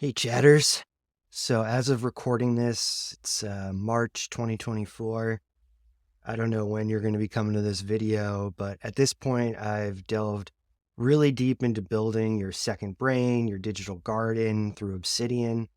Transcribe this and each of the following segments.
Hey, chatters. So, as of recording this, it's March 2024. I don't know when you're going to be coming to this video, but at this point, I've delved really deep into building your second brain, your digital garden through Obsidian.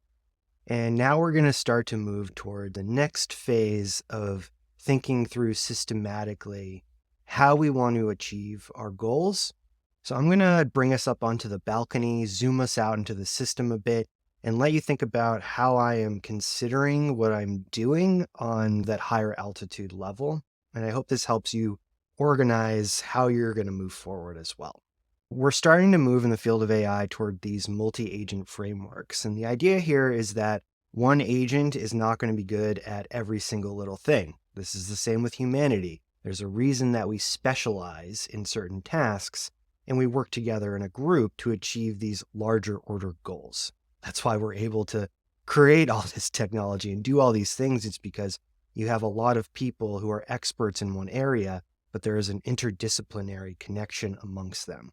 And now we're going to start to move toward the next phase of thinking through systematically how we want to achieve our goals. So I'm going to bring us up onto the balcony, zoom us out into the system a bit, and let you think about how I am considering what I'm doing on that higher altitude level. And I hope this helps you organize how you're going to move forward as well. We're starting to move in the field of AI toward these multi-agent frameworks. And the idea here is that one agent is not going to be good at every single little thing. This is the same with humanity. There's a reason that we specialize in certain tasks and we work together in a group to achieve these larger order goals. That's why we're able to create all this technology and do all these things. It's because you have a lot of people who are experts in one area, but there is an interdisciplinary connection amongst them.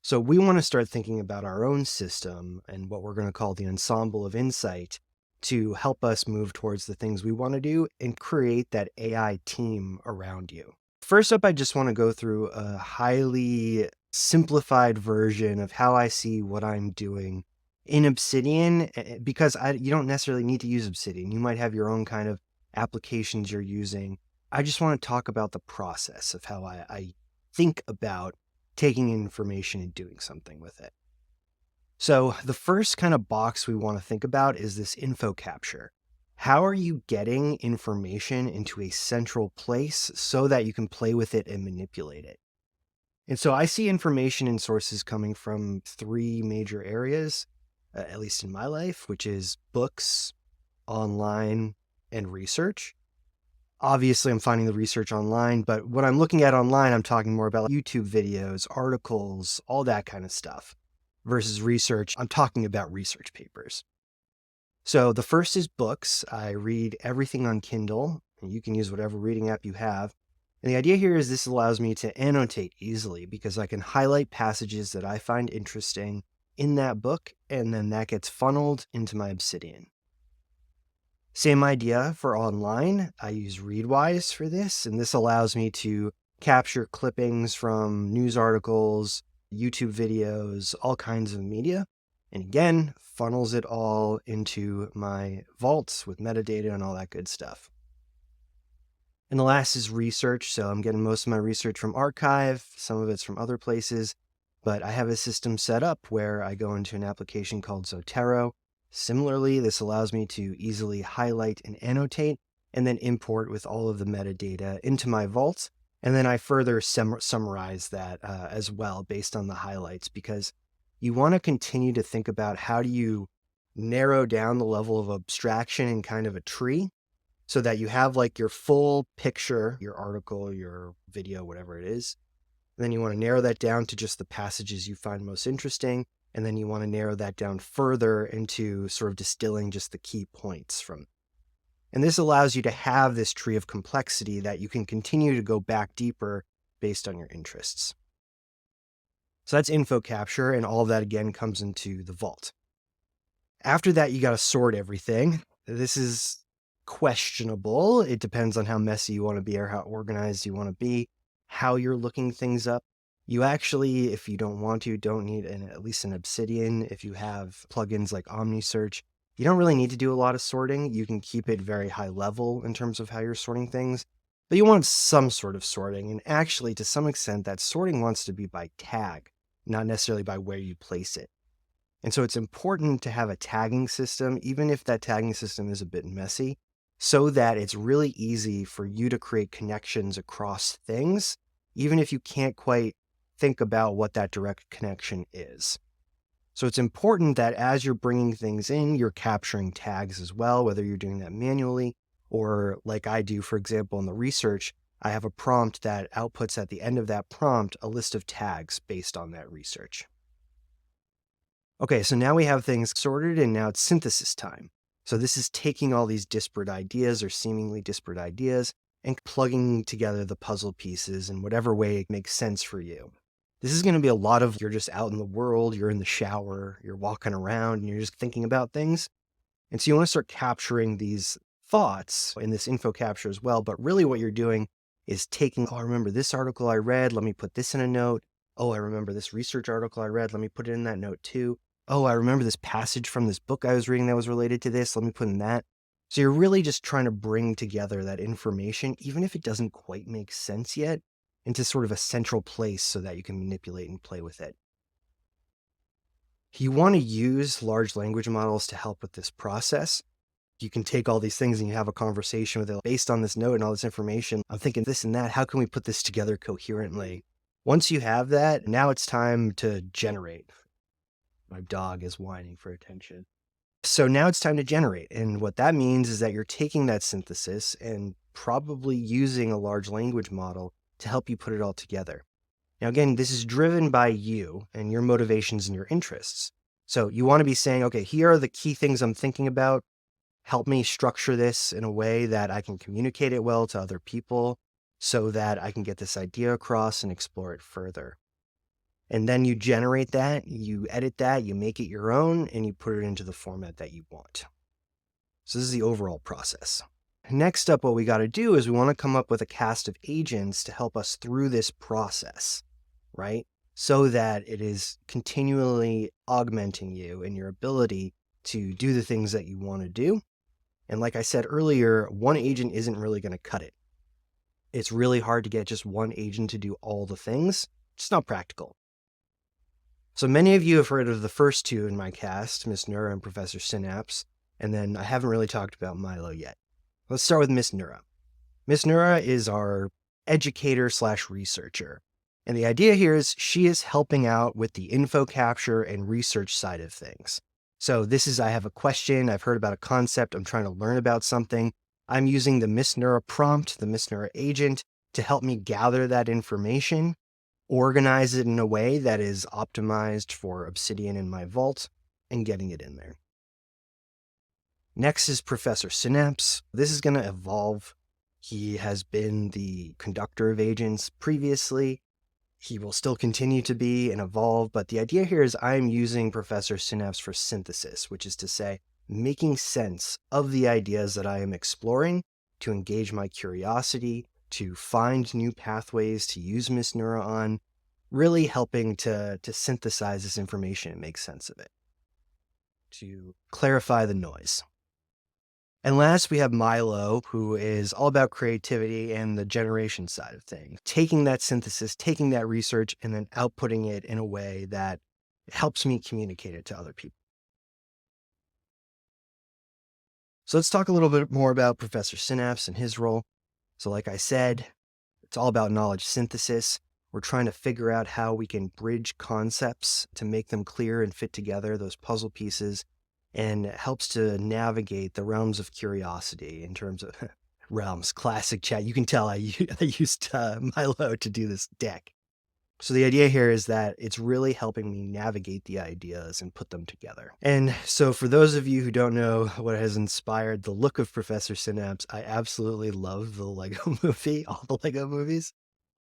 So we want to start thinking about our own system and what we're going to call the Ensemble of Insight to help us move towards the things we want to do and create that AI team around you. First up, I just want to go through a highly simplified version of how I see what I'm doing in Obsidian, because you don't necessarily need to use Obsidian. You might have your own kind of applications you're using. I just want to talk about the process of how I think about taking information and doing something with it. So the first kind of box we want to think about is this info capture. How are you getting information into a central place so that you can play with it and manipulate it? And so I see information and sources coming from three major areas, at least in my life, which is books, online, and research. Obviously, I'm finding the research online, but what I'm looking at online, I'm talking more about YouTube videos, articles, all that kind of stuff. Versus research, I'm talking about research papers. So the first is books. I read everything on Kindle, and you can use whatever reading app you have. And the idea here is this allows me to annotate easily because I can highlight passages that I find interesting in that book, and then that gets funneled into my Obsidian. Same idea for online. I use Readwise for this, and this allows me to capture clippings from news articles, YouTube videos, all kinds of media. And again, funnels it all into my vaults with metadata and all that good stuff. And the last is research. So I'm getting most of my research from archive. Some of it's from other places, but I have a system set up where I go into an application called Zotero. Similarly, this allows me to easily highlight and annotate and then import with all of the metadata into my vault. And then I further summarize that as well based on the highlights, because you want to continue to think about how do you narrow down the level of abstraction in kind of a tree so that you have like your full picture, your article, your video, whatever it is. And then you want to narrow that down to just the passages you find most interesting. And then you want to narrow that down further into sort of distilling just the key points from it. And this allows you to have this tree of complexity that you can continue to go back deeper based on your interests. So that's info capture, and all of that again comes into the vault. After that, you got to sort everything. This is questionable. It depends on how messy you want to be or how organized you want to be, how you're looking things up. You actually, if you don't want to, don't need at least an Obsidian. If you have plugins like OmniSearch, you don't really need to do a lot of sorting. You can keep it very high level in terms of how you're sorting things, but you want some sort of sorting. And actually, to some extent, that sorting wants to be by tag, not necessarily by where you place it. And so it's important to have a tagging system, even if that tagging system is a bit messy, so that it's really easy for you to create connections across things, even if you can't quite think about what that direct connection is. So it's important that as you're bringing things in, you're capturing tags as well, whether you're doing that manually or like I do, for example, in the research, I have a prompt that outputs at the end of that prompt a list of tags based on that research. Okay, so now we have things sorted and now it's synthesis time. So this is taking all these disparate ideas or seemingly disparate ideas and plugging together the puzzle pieces in whatever way it makes sense for you. This is going to be a lot of you're just out in the world, you're in the shower, you're walking around, and you're just thinking about things. And so you want to start capturing these thoughts in this info capture as well. But really, what you're doing is taking, oh, I remember this article I read. Let me put this in a note. Oh, I remember this research article I read. Let me put it in that note too. Oh, I remember this passage from this book I was reading that was related to this. Let me put in that. So you're really just trying to bring together that information, even if it doesn't quite make sense yet, into sort of a central place so that you can manipulate and play with it. You want to use large language models to help with this process. You can take all these things and you have a conversation with it based on this note and all this information. I'm thinking this and that. How can we put this together coherently? Once you have that, now it's time to generate. My dog is whining for attention. So now it's time to generate. And what that means is that you're taking that synthesis and probably using a large language model to help you put it all together. Now, again, this is driven by you and your motivations and your interests. So you want to be saying, okay, here are the key things I'm thinking about. Help me structure this in a way that I can communicate it well to other people so that I can get this idea across and explore it further. And then you generate that, you edit that, you make it your own, and you put it into the format that you want. So this is the overall process. Next up, what we got to do is we want to come up with a cast of agents to help us through this process, right? So that it is continually augmenting you and your ability to do the things that you want to do. And like I said earlier, one agent isn't really going to cut it. It's really hard to get just one agent to do all the things. It's not practical. So many of you have heard of the first two in my cast, Miss Neura and Professor Synapse, and then I haven't really talked about Milo yet. Let's start with Miss Neura. Miss Neura is our educator / researcher. And the idea here is she is helping out with the info capture and research side of things. So this is, I have a question, I've heard about a concept, I'm trying to learn about something. I'm using the Miss Neura prompt, the Miss Neura agent, to help me gather that information, organize it in a way that is optimized for Obsidian in my vault, and getting it in there. Next is Professor Synapse. This is going to evolve. He has been the conductor of agents previously. He will still continue to be and evolve, but the idea here is I'm using Professor Synapse for synthesis, which is to say, making sense of the ideas that I am exploring to engage my curiosity, to find new pathways to use Miss Neura on, really helping to synthesize this information and make sense of it, to clarify the noise. And last, we have Milo, who is all about creativity and the generation side of things. Taking that synthesis, taking that research, and then outputting it in a way that helps me communicate it to other people. So let's talk a little bit more about Professor Synapse and his role. So like I said, it's all about knowledge synthesis. We're trying to figure out how we can bridge concepts to make them clear and fit together, those puzzle pieces, and it helps to navigate the realms of curiosity in terms of realms, classic chat. You can tell I used Milo to do this deck. So the idea here is that it's really helping me navigate the ideas and put them together. And so for those of you who don't know what has inspired the look of Professor Synapse, I absolutely love the Lego movie, all the Lego movies.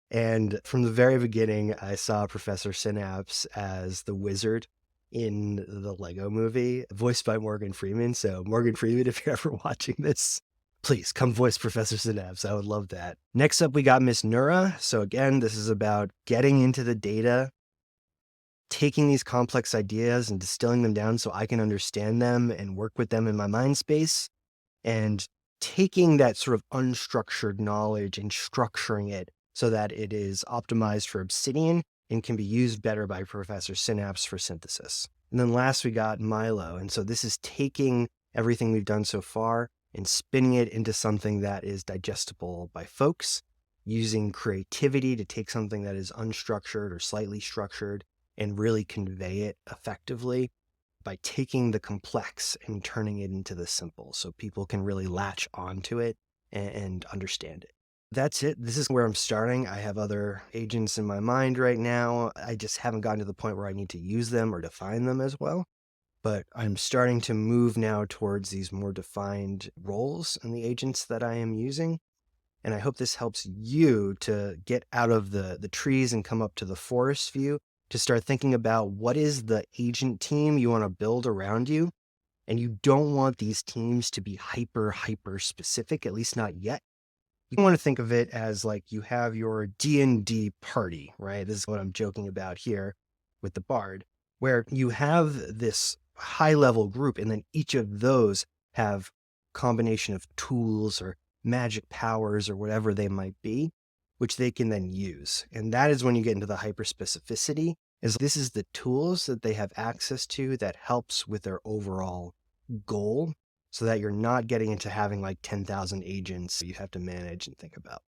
And from the very beginning, I saw Professor Synapse as the wizard in the Lego movie, voiced by Morgan Freeman. So Morgan Freeman, if you're ever watching this, please come voice Professor Synapse. I would love that. Next up, we got Miss Neura. So again, this is about getting into the data, taking these complex ideas and distilling them down so I can understand them and work with them in my mind space, and taking that sort of unstructured knowledge and structuring it so that it is optimized for Obsidian and can be used better by Professor Synapse for synthesis. And then last, we got Milo. And so this is taking everything we've done so far and spinning it into something that is digestible by folks, using creativity to take something that is unstructured or slightly structured and really convey it effectively by taking the complex and turning it into the simple so people can really latch onto it and understand it. That's it. This is where I'm starting. I have other agents in my mind right now. I just haven't gotten to the point where I need to use them or define them as well. But I'm starting to move now towards these more defined roles in the agents that I am using. And I hope this helps you to get out of the trees and come up to the forest view to start thinking about what is the agent team you want to build around you. And you don't want these teams to be hyper specific, at least not yet. You want to think of it as like you have your D&D party, right? This is what I'm joking about here with the bard, where you have this high level group, and then each of those have combination of tools or magic powers or whatever they might be, which they can then use. And that is when you get into the hyper specificity, is this is the tools that they have access to that helps with their overall goal, so that you're not getting into having like 10,000 agents you have to manage and think about.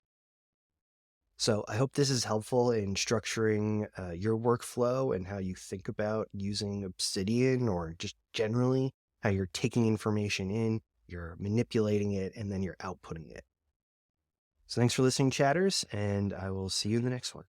So I hope this is helpful in structuring your workflow and how you think about using Obsidian, or just generally how you're taking information in, you're manipulating it, and then you're outputting it. So thanks for listening, chatters, and I will see you in the next one.